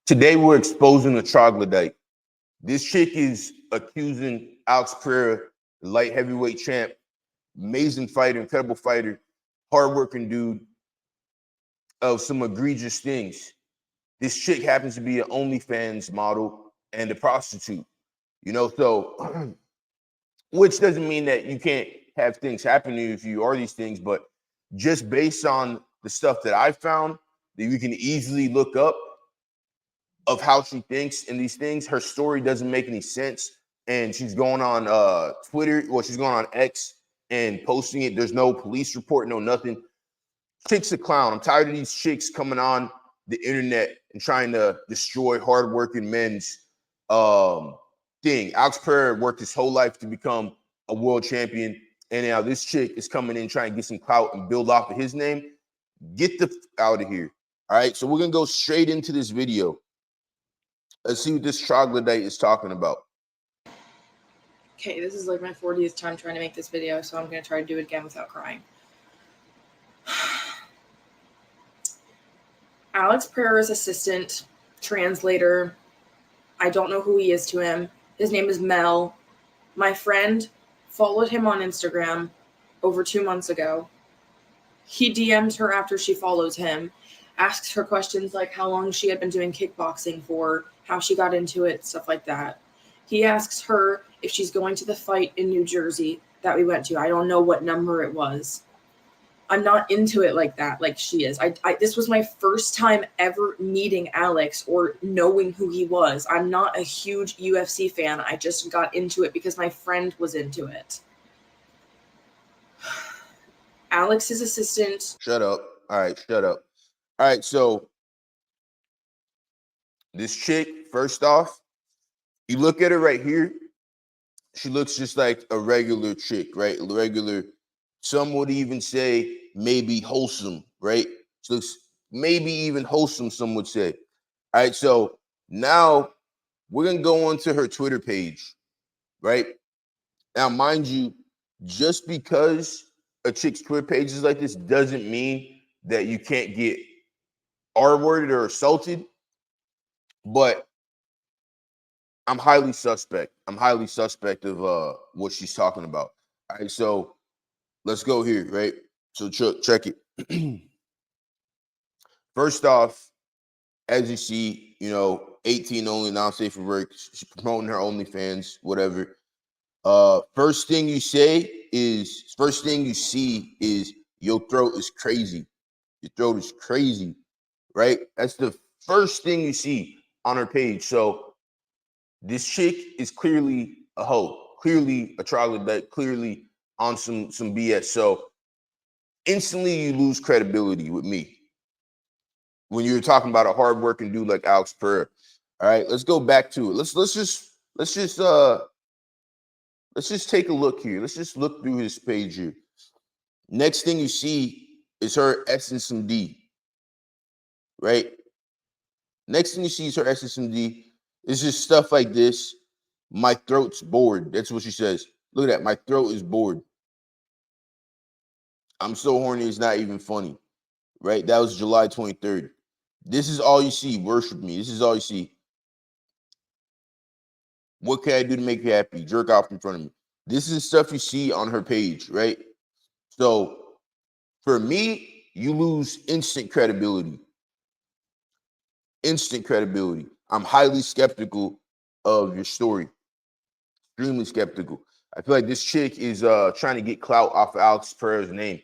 Today we're exposing a troglodyte. This chick is accusing Alex Pereira, the light heavyweight champ, amazing fighter, incredible fighter, hardworking dude, of some egregious things. This chick happens to be an OnlyFans model and a prostitute, so which doesn't mean that you can't have things happen to you if you are these things, but just based on the stuff that I found that you can easily look up of how she thinks in these things, her story doesn't make any sense. And she's going on Twitter, or she's going on X and posting it. There's no police report, no nothing. Chick's a clown. I'm tired of these chicks coming on the internet and trying to destroy hardworking men's thing. Alex Pereira worked his whole life to become a world champion, and now this chick is coming in trying to get some clout and build off of his name. Get the out of here. All right, so we're gonna go straight into this video. Let's see what this troglodyte is talking about. Okay, this is like my 40th time trying to make this video, so I'm going to try to do it again without crying. Alex Pereira's assistant, translator, I don't know who he is to him. His name is Mel. My friend followed him on Instagram over 2 months ago. He DMs her after she follows him, asks her questions like how long she had been doing kickboxing for, how she got into it, stuff like that. He asks her if she's going to the fight in New Jersey that we went to. I don't know what number it was. I'm not into it like that, like she is. This was my first time ever meeting Alex or knowing who he was. I'm not a huge UFC fan. I just got into it because my friend was into it. Alex's assistant. Shut up. All right, shut up. All right, so this chick, first off, you look at her right here, she looks just like a regular chick, right? Regular, some would even say maybe wholesome, right? She looks maybe even wholesome, some would say. All right, so now we're going to go onto her Twitter page, right? Now, mind you, just because a chick's Twitter page is like this doesn't mean that you can't get R-worded or assaulted, but I'm highly suspect. I'm highly suspect of what she's talking about. All right, so let's go here, right? So check it. First off, as you see, 18 only, not safe for work. She's promoting her OnlyFans, whatever. First thing you see is your throat is crazy. Your throat is crazy, right? That's the first thing you see on her page. So this chick is clearly a hoe, clearly a troglodyte, clearly on some BS. So instantly you lose credibility with me when you're talking about a hardworking dude like Alex Pereira. All right, let's go back to it. Let's just take a look here. Let's just look through his page here. Next thing you see is her SSMD, right? Next thing you see is her SSMD. It's just stuff like this. My throat's bored. That's what she says. Look at that. My throat is bored. I'm so horny, it's not even funny, right? That was July 23rd. This is all you see. Worship me. This is all you see. What can I do to make you happy? Jerk off in front of me. This is stuff you see on her page, right? So for me, you lose instant credibility. Instant credibility. I'm highly skeptical of your story. Extremely skeptical. I feel like this chick is trying to get clout off of Alex Pereira's name.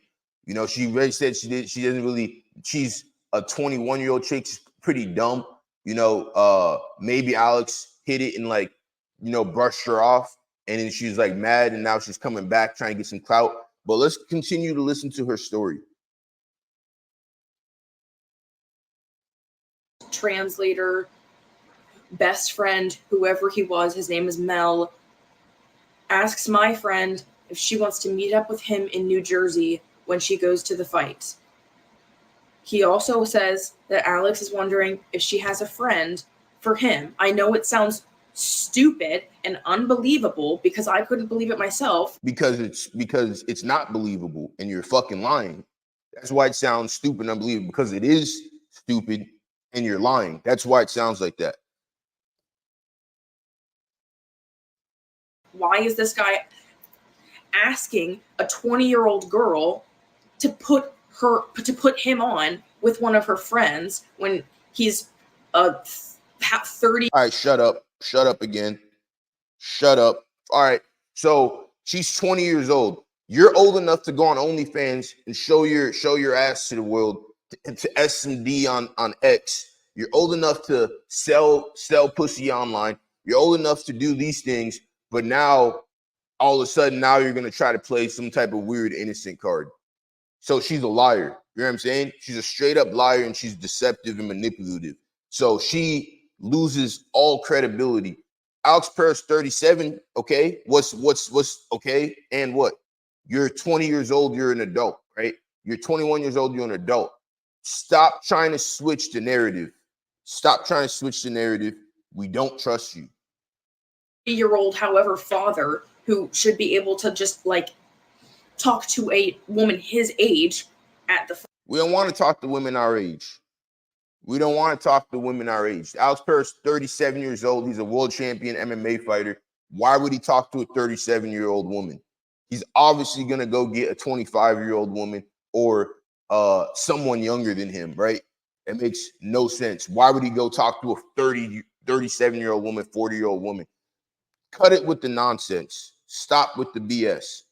She already said she's a 21-year-old chick. She's pretty dumb. Maybe Alex hit it and brushed her off. And then she's like mad, and now she's coming back trying to get some clout. But let's continue to listen to her story. Translator, best friend, whoever he was, his name is Mel, asks my friend if she wants to meet up with him in New Jersey when she goes to the fight. He also says that Alex is wondering if she has a friend for him. I know it sounds stupid and unbelievable because I couldn't believe it myself. Because it's not believable and you're fucking lying. That's why it sounds stupid and unbelievable, because it is stupid and you're lying. That's why it sounds like that. Why is this guy asking a 20-year-old girl to put him on with one of her friends when he's a 30? All right, shut up. Shut up again. Shut up. All right. So she's 20 years old. You're old enough to go on OnlyFans and show your ass to the world, to S&D on X. You're old enough to sell pussy online. You're old enough to do these things, but now all of a sudden now you're gonna try to play some type of weird innocent card. So she's a liar. You know what I'm saying? She's a straight up liar, and she's deceptive and manipulative. So she loses all credibility. Alex Pereira's 37. Okay, what's okay? And what? You're 20 years old. You're an adult, right? You're 21 years old. You're an adult. Stop trying to switch the narrative. Stop trying to switch the narrative. We don't trust you. Year-old, however, father who should be able to just like talk to a woman his age at the. We don't want to talk to women our age. We don't want to talk to women our age. Alex Pereira's 37 years old. He's a world champion MMA fighter. Why would he talk to a 37-year-old woman? He's obviously going to go get a 25-year-old woman or someone younger than him, right? It makes no sense. Why would he go talk to a 37-year-old woman, 40-year-old woman? Cut it with the nonsense. Stop with the BS.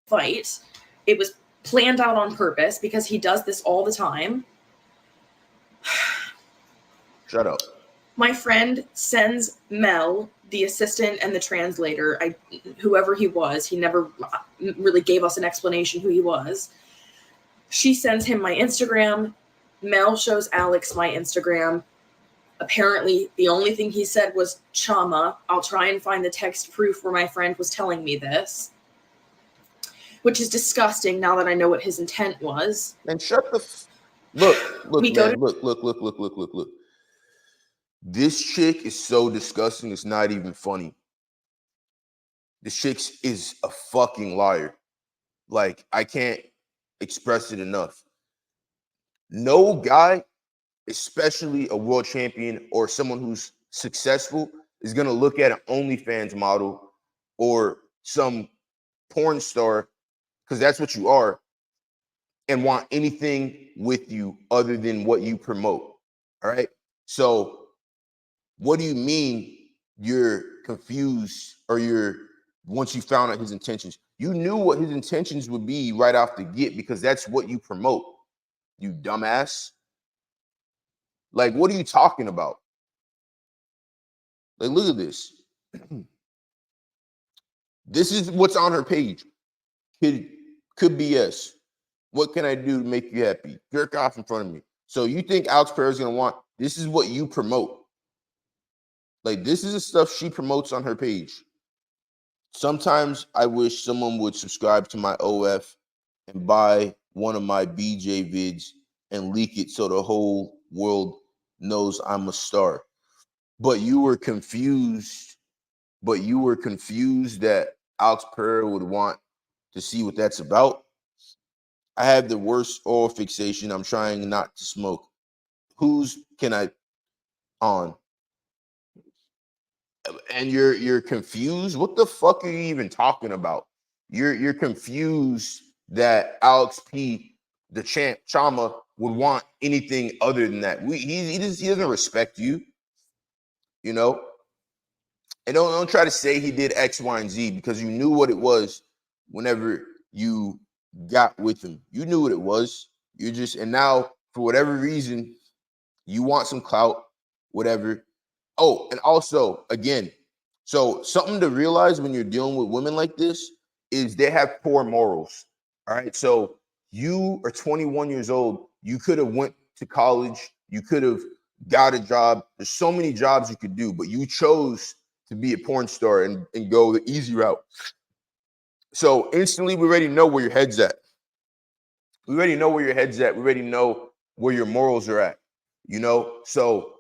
Fight. It was planned out on purpose because he does this all the time. Shut up. My friend sends Mel, the assistant and the translator, whoever he was, he never really gave us an explanation who he was. She sends him my Instagram. Mel shows Alex my Instagram. Apparently, the only thing he said was Chama. I'll try and find the text proof where my friend was telling me this, which is disgusting now that I know what his intent was. And shut the look. This chick is so disgusting, it's not even funny. This chick is a fucking liar. Like, I can't express it enough. No guy, especially a world champion or someone who's successful, is going to look at an OnlyFans model or some porn star, because that's what you are, and want anything with you other than what you promote. All right? So what do you mean you're confused, or once you found out his intentions? You knew what his intentions would be right off the get, because that's what you promote, you dumbass. Like, what are you talking about? Like, look at this. This is what's on her page. Could BS. What can I do to make you happy? Jerk off in front of me. So you think Alex Pereira is going to want, this is what you promote. Like, this is the stuff she promotes on her page. Sometimes I wish someone would subscribe to my OF and buy one of my BJ vids and leak it so the whole world knows I'm a star. But you were confused. That Alex Pereira would want to see what that's about. I have the worst oral fixation. I'm trying not to smoke. Whose can I on? And you're confused. What the fuck are you even talking about? You're confused that Alex P, the champ Chama, would want anything other than that. He doesn't respect you, you know. And don't try to say he did X, Y, and Z, because you knew what it was whenever you got with him. You knew what it was. And now for whatever reason, you want some clout, whatever. Oh, and also, again, so something to realize when you're dealing with women like this is they have poor morals. All right. So you are 21 years old. You could have went to college. You could have got a job. There's so many jobs you could do, but you chose to be a porn star and go the easy route. So instantly, we already know where your head's at. We already know where your head's at. We already know where your morals are at, you know? So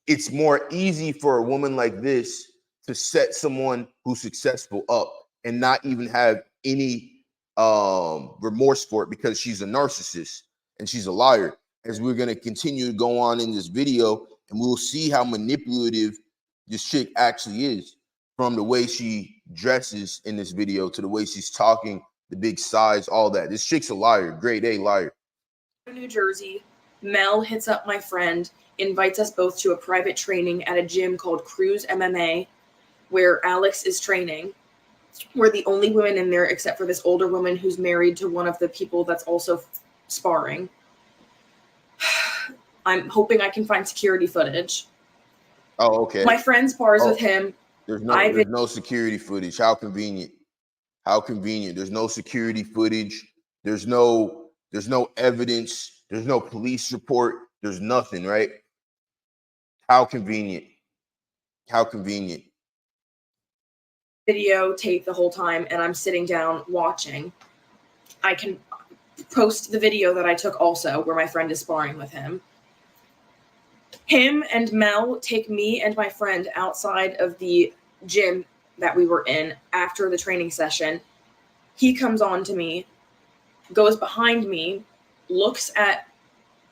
it's more easy for a woman like this to set someone who's successful up and not even have any remorse for it, because she's a narcissist and she's a liar. as we're going to continue to go on in this video, and we'll see how manipulative this chick actually is, from the way she dresses in this video to the way she's talking, the big size, all that. This chick's a liar, grade A liar. New Jersey, Mel hits up my friend, invites us both to a private training at a gym called Cruise MMA, where Alex is training. We're the only women in there except for this older woman who's married to one of the people that's also sparring. I'm hoping I can find security footage. Oh, okay. My friend spars with him. There's no security footage. How convenient. How convenient. There's no security footage. There's no evidence. There's no police report. There's nothing, right? How convenient. How convenient. Videotape the whole time, and I'm sitting down watching. I can post the video that I took also, where my friend is sparring with him. Him and Mel take me and my friend outside of the gym that we were in after the training session. He comes on to me, goes behind me, looks at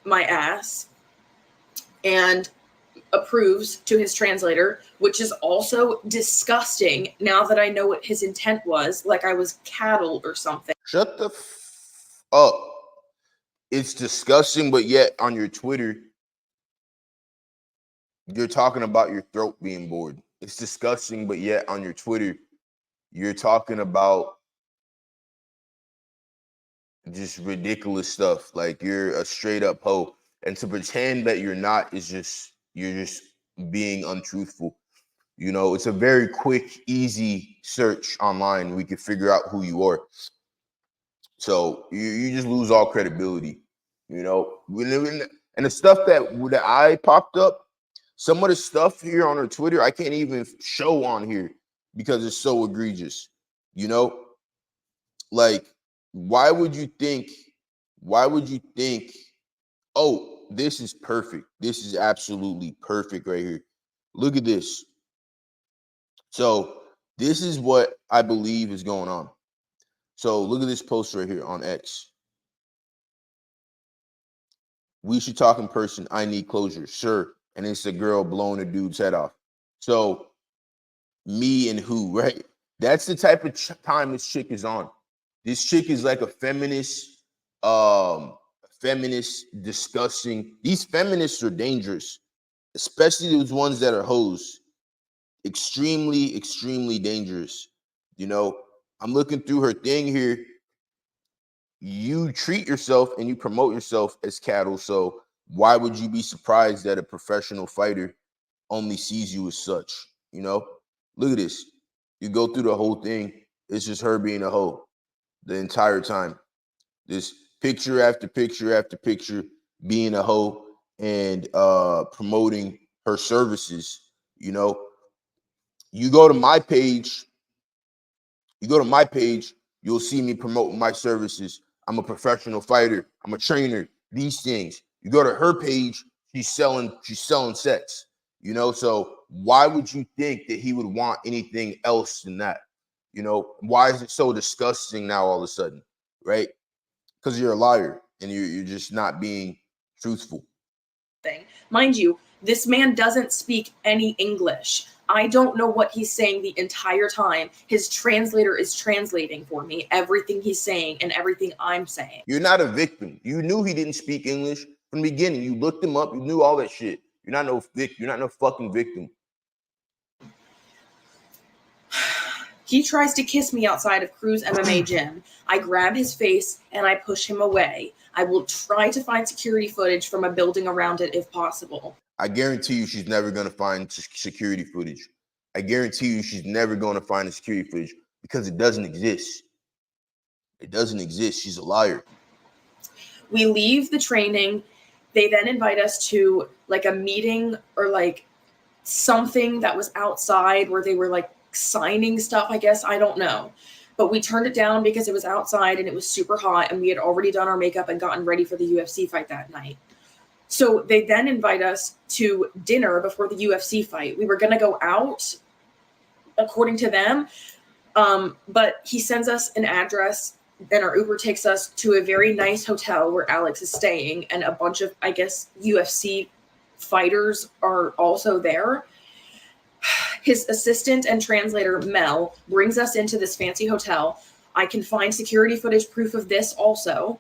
my ass, and approves to his translator, which is also disgusting now that I know what his intent was, like I was cattle or something. Shut the up. It's disgusting, but yet on your Twitter, you're talking about your throat being bored. It's disgusting, but yet on your Twitter, you're talking about just ridiculous stuff. Like you're a straight up hoe. And to pretend that you're not is just, you're just being untruthful. You know, it's a very quick, easy search online. We can figure out who you are. So you just lose all credibility, you know. And the stuff that I popped up, some of the stuff here on her Twitter, I can't even show on here because it's so egregious, you know? Like, why would you think, oh, this is perfect. This is absolutely perfect right here. Look at this. So this is what I believe is going on. So look at this post right here on X. We should talk in person. I need closure. Sure. And it's a girl blowing a dude's head off. So me and who, right? That's the type of time this chick is on. This chick is like a feminist, disgusting. These feminists are dangerous, especially those ones that are hoes. Extremely, extremely dangerous. You know, I'm looking through her thing here. You treat yourself and you promote yourself as cattle. So why would you be surprised that a professional fighter only sees you as such? You know, look at this. You go through the whole thing. It's just her being a hoe the entire time. This picture after picture after picture being a hoe and promoting her services. You know, you go to my page, you'll see me promoting my services. I'm a professional fighter. I'm a trainer. These things. You go to her page, she's selling sex. You know, so why would you think that he would want anything else than that? You know, why is it so disgusting now all of a sudden, right? Because you're a liar and you're just not being truthful. Mind you, this man doesn't speak any English. I don't know what he's saying the entire time. His translator is translating for me everything he's saying and everything I'm saying. You're not a victim. You knew he didn't speak English from the beginning. You looked him up. You knew all that shit. You're not no fucking victim. He tries to kiss me outside of Cruise MMA gym. I grab his face and I push him away. I will try to find security footage from a building around it if possible. I guarantee you she's never going to find security footage. I guarantee you she's never going to find the security footage because it doesn't exist. It doesn't exist. She's a liar. We leave the training. They then invite us to like a meeting or like something that was outside where they were like signing stuff, I guess. I don't know. But we turned it down because it was outside and it was super hot and we had already done our makeup and gotten ready for the UFC fight that night. So they then invite us to dinner before the UFC fight. We were going to go out, according to them, but he sends us an address Then our Uber takes us to a very nice hotel where Alex is staying, and a bunch of, I guess, UFC fighters are also there. His assistant and translator, Mel, brings us into this fancy hotel. I can find security footage proof of this also.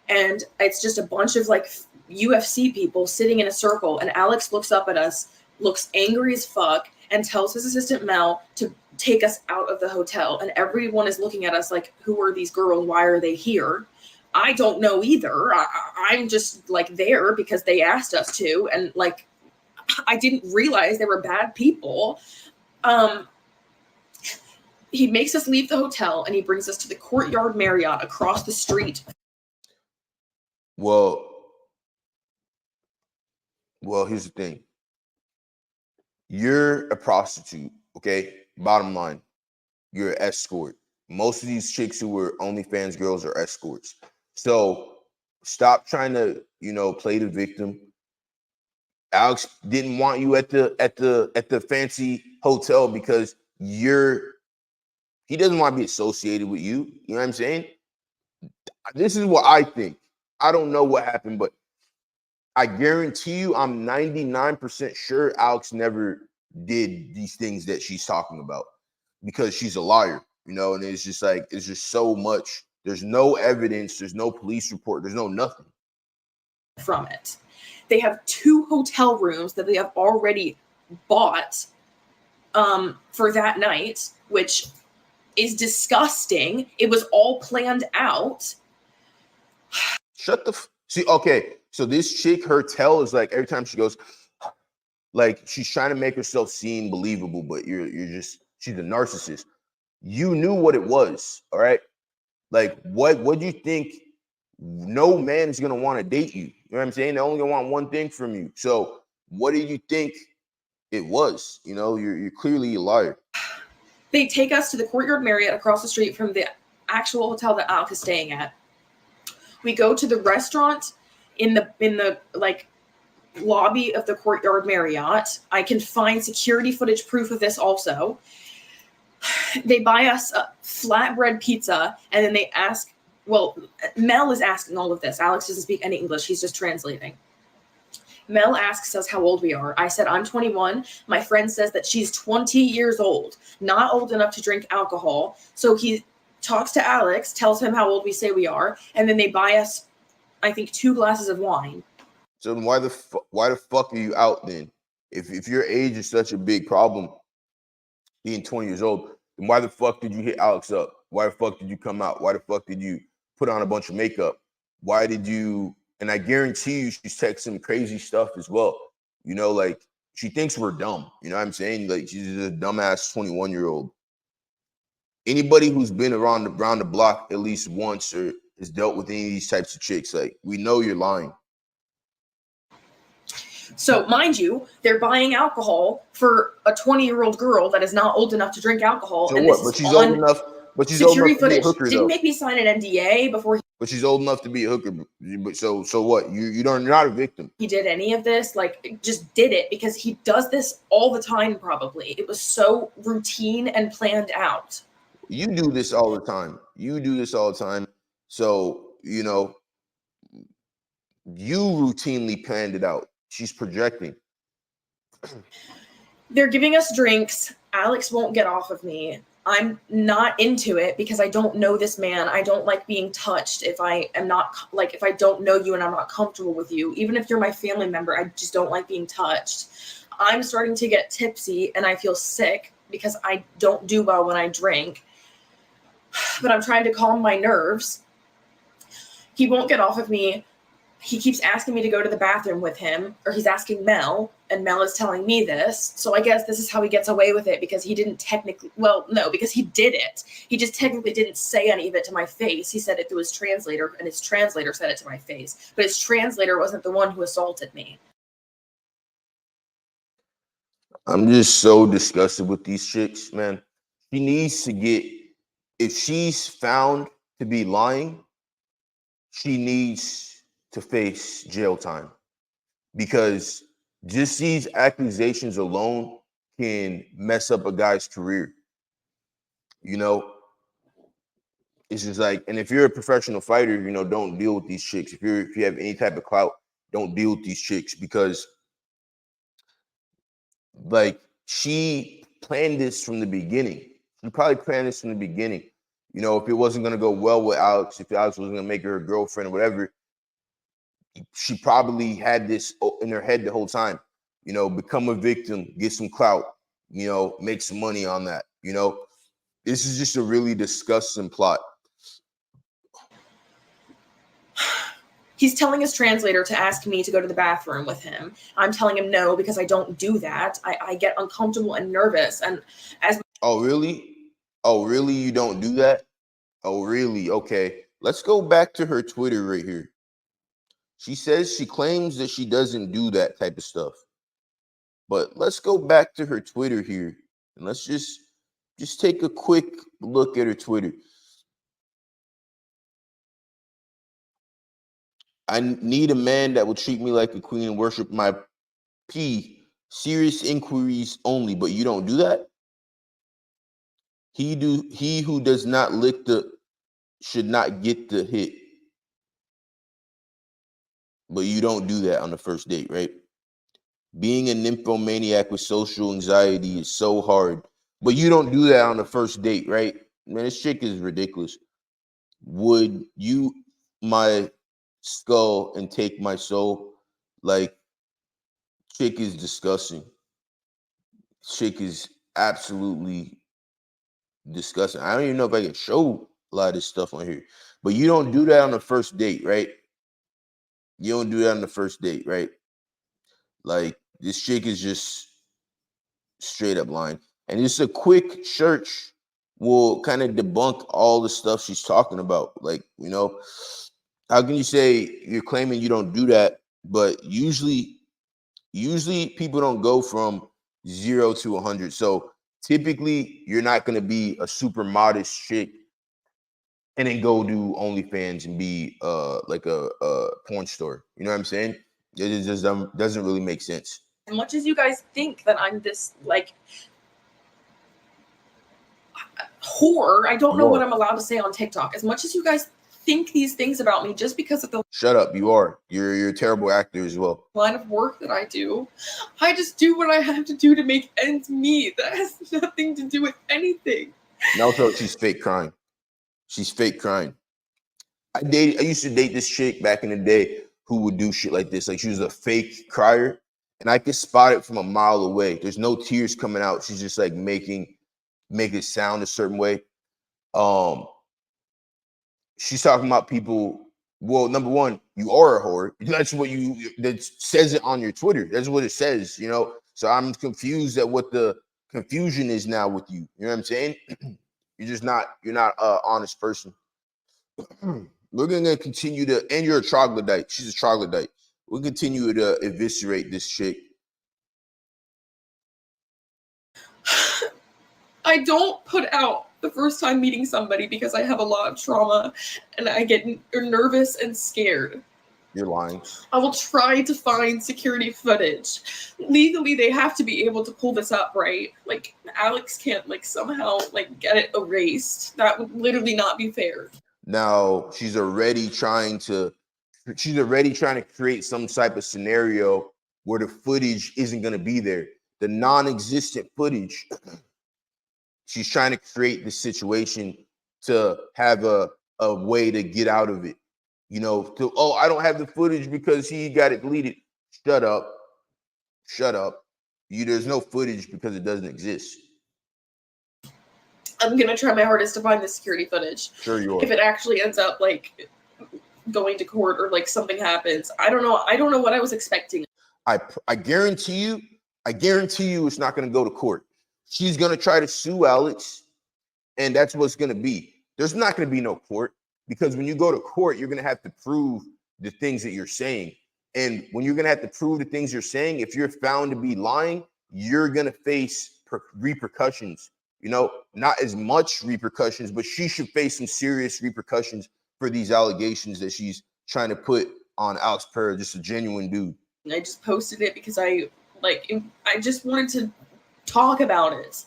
And it's just a bunch of like UFC people sitting in a circle. And Alex looks up at us, looks angry as fuck, and tells his assistant, Mel, to take us out of the hotel. And everyone is looking at us like, who are these girls? Why are they here? I don't know either. I'm just like there because they asked us to. And like, I didn't realize they were bad people. He makes us leave the hotel and he brings us to the Courtyard Marriott across the street. Well, here's the thing. You're a prostitute, okay? Bottom line, you're an escort. Most of these chicks who were OnlyFans girls are escorts. So stop trying to, play the victim. Alex didn't want you at the fancy hotel because he doesn't want to be associated with you. You know what I'm saying? This is what I think. I don't know what happened, but I guarantee you, I'm 99% sure Alex never did these things that she's talking about because she's a liar, and it's just like, it's just so much. There's no evidence. There's no police report. There's no nothing. From it. They have 2 hotel rooms that they have already bought for that night, which is disgusting. It was all planned out. See, okay. So this chick, her tell is like every time she goes, like she's trying to make herself seem believable, but she's a narcissist. You knew what it was, all right? Like, what do you think? No man is gonna want to date you. You know what I'm saying? They only gonna want one thing from you. So what do you think it was? You're clearly a liar. They take us to the Courtyard Marriott across the street from the actual hotel that Alex is staying at. We go to the restaurant in the like lobby of the Courtyard Marriott. I can find security footage proof of this also. They buy us a flatbread pizza, and then they ask, well, Mel is asking all of this. Alex doesn't speak any English. He's just translating. Mel asks us how old we are. I said, I'm 21. My friend says that she's 20 years old, not old enough to drink alcohol. So he talks to Alex, tells him how old we say we are, and then they buy us, I think, 2 glasses of wine. So then why the fuck are you out then? If your age is such a big problem, being 20 years old, then why the fuck did you hit Alex up? Why the fuck did you come out? Why the fuck did you put on a bunch of makeup? Why did you? And I guarantee you she's texting crazy stuff as well. Like she thinks we're dumb. You know what I'm saying? Like she's a dumbass 21-year-old. Anybody who's been around the block at least once or has dealt with any of these types of chicks, like, we know you're lying. So, mind you, they're buying alcohol for a 20-year-old girl that is not old enough to drink alcohol. So and what? But she's old enough. But she's old enough to be a hooker, Didn't make me sign an NDA before. But she's old enough to be a hooker. But so what? You're not a victim. He did any of this, like, just did it because he does this all the time. Probably it was so routine and planned out. You do this all the time. So you routinely planned it out. She's projecting. They're giving us drinks. Alex won't get off of me. I'm not into it because I don't know this man. I don't like being touched if I don't know you and I'm not comfortable with you. Even if you're my family member, I just don't like being touched. I'm starting to get tipsy and I feel sick because I don't do well when I drink. But I'm trying to calm my nerves. He won't get off of me. He keeps asking me to go to the bathroom with him, or he's asking Mel, and Mel is telling me this. So I guess this is how he gets away with it because he didn't because he did it. He just technically didn't say any of it to my face. He said it through his translator, and his translator said it to my face. But his translator wasn't the one who assaulted me. I'm just so disgusted with these chicks, man. She needs to get, if she's found to be lying, she needs to face jail time, because just these accusations alone can mess up a guy's career. it's just like, and if you're a professional fighter, you know, don't deal with these chicks. If you have any type of clout, don't deal with these chicks, because like she planned this from the beginning. She probably planned this from the beginning. You know, if it wasn't gonna go well with Alex, if Alex wasn't gonna make her a girlfriend or whatever, she probably had this in her head the whole time. You know, become a victim, get some clout, you know, make some money on that. You know, this is just a really disgusting plot. He's telling his translator to ask me to go to the bathroom with him. I'm telling him no, because I don't do that. I get uncomfortable and nervous. And as Oh, really? Oh, really? You don't do that? Oh, really? Okay. Let's go back to her Twitter right here. She says she claims that she doesn't do that type of stuff. But let's go back to her Twitter here, and let's just take a quick look at her Twitter. I need a man that will treat me like a queen and worship my serious inquiries only, but you don't do that? He who does not lick the should not get the hit. But you don't do that on the first date, right? Being a nymphomaniac with social anxiety is so hard. But you don't do that on the first date, right? Man, this chick is ridiculous. Would you my skull and take my soul? Like, chick is disgusting. Chick is absolutely disgusting. I don't even know if I can show a lot of this stuff on here. But you don't do that on the first date, right? You don't do that on the first date, right? Like, this chick is just straight up lying. And just a quick search will kind of debunk all the stuff she's talking about. Like, you know, how can you say you're claiming you don't do that, but usually people don't go from 0 to 100. So typically you're not going to be a super modest chick and then go do OnlyFans and be like a porn star. You know what I'm saying? It just doesn't really make sense. as much as you guys think that I'm this like whore, I don't know what I'm allowed to say on TikTok. As much as you guys think these things about me just because of the Shut up, you are. You're a terrible actor as well. line of work that I do, I just do what I have to do to make ends meet. That has nothing to do with anything. And also, she's fake crying. She's fake crying. I used to date this chick back in the day who would do shit like this. Like, she was a fake crier, and I could spot it from a mile away. There's no tears coming out. She's just like make it sound a certain way. She's talking about people. Well, number one, you are a whore. That's what that says it on your Twitter. That's what it says, you know. So I'm confused at what the confusion is now with you. You know what I'm saying? You're not an honest person. We're gonna continue to, and you're a troglodyte. She's a troglodyte. We'll continue to eviscerate this chick. I don't put out the first time meeting somebody because I have a lot of trauma and I get nervous and scared. You're lying. I will try to find security footage. Legally, they have to be able to pull this up, right? Like, Alex can't, like, somehow, like, get it erased. That would literally not be fair. Now she's already trying to create some type of scenario where the footage isn't going to be there. The non-existent footage. She's trying to create the situation to have a way to get out of it. You know, I don't have the footage because he got it deleted. Shut up. Shut up. There's no footage because it doesn't exist. I'm gonna try my hardest to find the security footage. Sure you are. If it actually ends up like going to court or like something happens, I don't know. I don't know what I was expecting. I guarantee you it's not gonna go to court. She's gonna try to sue Alex, and that's what's gonna be. There's not gonna be no court, because when you go to court, you're gonna have to prove the things that you're saying. And when you're gonna have to prove the things you're saying, if you're found to be lying, you're gonna face repercussions. You know, not as much repercussions, but she should face some serious repercussions for these allegations that she's trying to put on Alex Pereira, just a genuine dude. I just posted it because I just wanted to talk about it.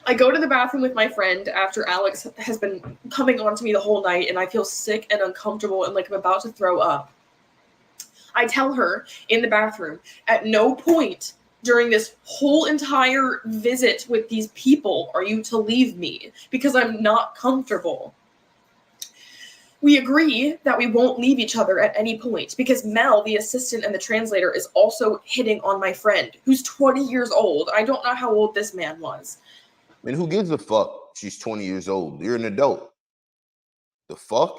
I go to the bathroom with my friend after Alex has been coming on to me the whole night, and I feel sick and uncomfortable and like I'm about to throw up. I tell her in the bathroom, at no point during this whole entire visit with these people are you to leave me because I'm not comfortable. We agree that we won't leave each other at any point because Mel, the assistant and the translator, is also hitting on my friend who's 20 years old. I don't know how old this man was. I mean, who gives a fuck? She's 20 years old. You're an adult. The fuck?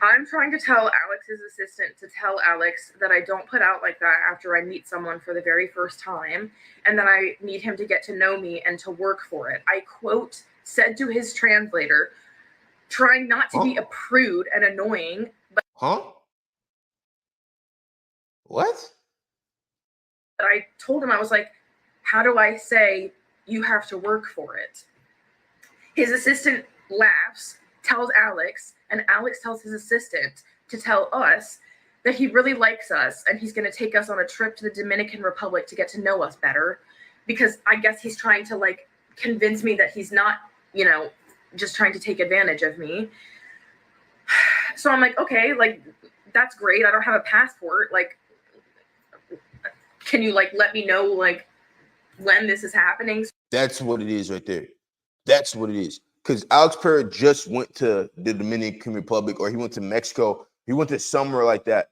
I'm trying to tell Alex's assistant to tell Alex that I don't put out like that after I meet someone for the very first time, and that I need him to get to know me and to work for it. I quote said to his translator, trying not to be a prude and annoying, but What? I told him, I was like, how do I say you have to work for it? His assistant laughs, tells Alex, and Alex tells his assistant to tell us that he really likes us and he's going to take us on a trip to the Dominican Republic to get to know us better, because I guess he's trying to like convince me that he's not, you know, just trying to take advantage of me. So I'm like, okay, like that's great. I don't have a passport. Like, can you like let me know like when this is happening? That's what it is right there. That's what it is. Because Alex Pereira just went to the Dominican Republic, or he went to Mexico. He went to somewhere like that.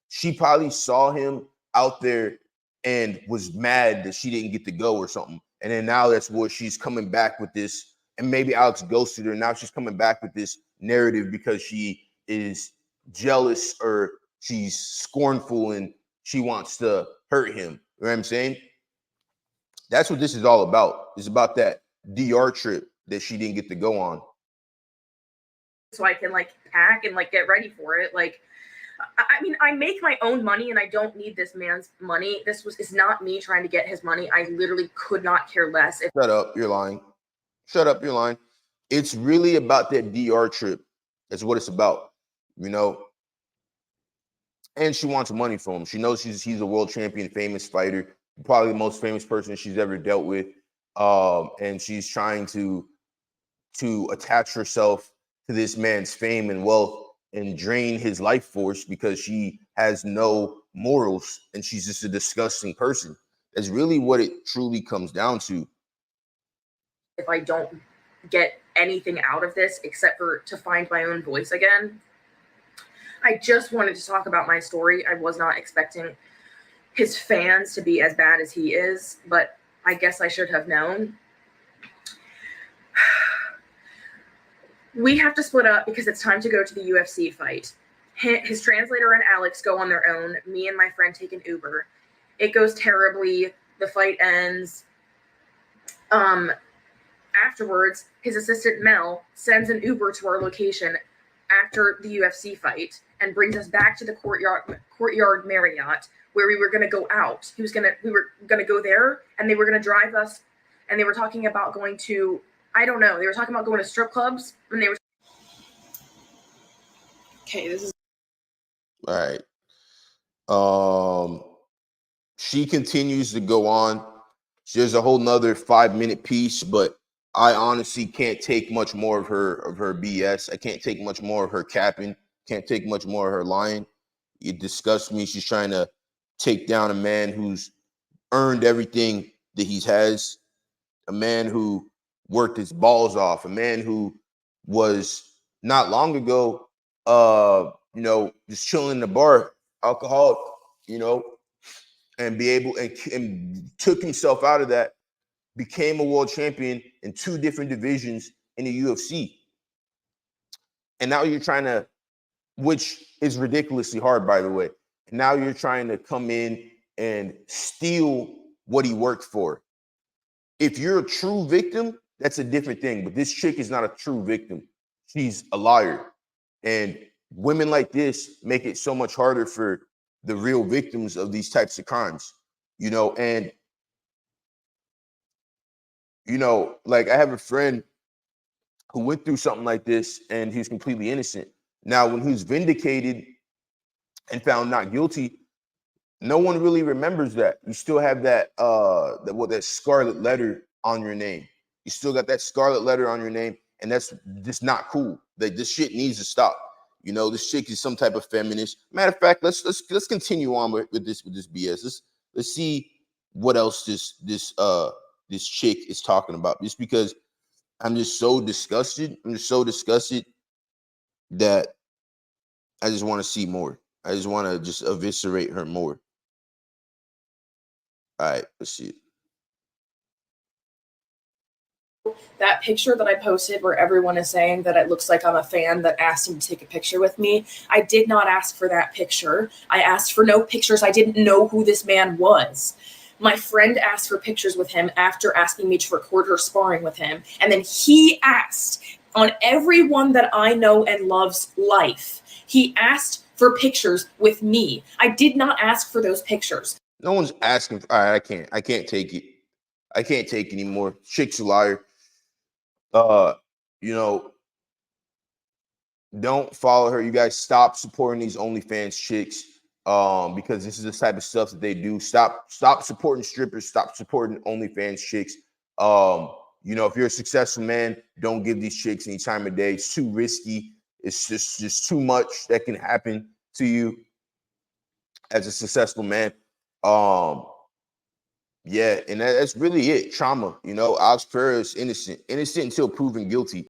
She probably saw him out there and was mad that she didn't get to go or something. And then now that's where she's coming back with this. And maybe Alex ghosted her. Now she's coming back with this narrative because she is jealous or she's scornful and she wants to hurt him. You know what I'm saying? That's what this is all about. It's about that DR trip that she didn't get to go on. So I can like pack and like get ready for it. Like, I mean, I make my own money and I don't need this man's money. It's not me trying to get his money. I literally could not care less. Shut up, you're lying. Shut up, you're lying. It's really about that DR trip. That's what it's about, you know. And she wants money from him. She knows he's a world champion, famous fighter, probably the most famous person she's ever dealt with. And she's trying to attach herself to this man's fame and wealth and drain his life force because she has no morals and she's just a disgusting person. That's really what it truly comes down to. If I don't get anything out of this except for to find my own voice again. I just wanted to talk about my story. I was not expecting his fans to be as bad as he is, but I guess I should have known. We have to split up because it's time to go to the UFC fight. His translator and Alex go on their own. Me and my friend take an Uber. It goes terribly. The fight ends. Afterwards, his assistant Mel sends an Uber to our location after the UFC fight and brings us back to the courtyard Marriott where we were going to go out. We were going to go there and they were going to drive us, and they were talking about going to, I don't know, they were talking about going to strip clubs, and they were. Okay, this is. All right. She continues to go on. There's a whole nother 5-minute piece, but I honestly can't take much more of her BS. I can't take much more of her capping. Can't take much more of her lying. It disgusts me. She's trying to take down a man who's earned everything that he has, a man who worked his balls off, a man who was not long ago, just chilling in the bar, alcoholic, and be able and took himself out of that, became a world champion in 2 different divisions in the UFC. And now you're trying to, which is ridiculously hard, by the way. And now you're trying to come in and steal what he worked for. If you're a true victim, that's a different thing. But this chick is not a true victim. She's a liar. And women like this make it so much harder for the real victims of these types of crimes, and like I have a friend who went through something like this and he was completely innocent. Now, when he was vindicated and found not guilty, No one really remembers that. You still have that that scarlet letter on your name. You still got that scarlet letter on your name, and that's just not cool. Like, this shit needs to stop. You know, this chick is some type of feminist. Matter of fact, let's continue on with this BS. Let's see what else this chick is talking about. Just because I'm just so disgusted. I'm just so disgusted that I just want to see more. I just want to just eviscerate her more. All right, let's see it. That picture that I posted where everyone is saying that it looks like I'm a fan that asked him to take a picture with me, I did not ask for that picture. I asked for no pictures. I didn't know who this man was. My friend asked for pictures with him after asking me to record her sparring with him. And then he asked on everyone that I know and love's life, he asked for pictures with me. I did not ask for those pictures. No one's asking. All right, I can't take it. I can't take it anymore. Chick's a liar. You know, don't follow her. You guys stop supporting these OnlyFans chicks. Because this is the type of stuff that they do. Stop supporting strippers. Stop supporting OnlyFans chicks. You know, if you're a successful man, don't give these chicks any time of day. It's too risky. It's just too much that can happen to you as a successful man. Yeah, and that's really it. Trauma. You know, Alex Pereira is innocent until proven guilty.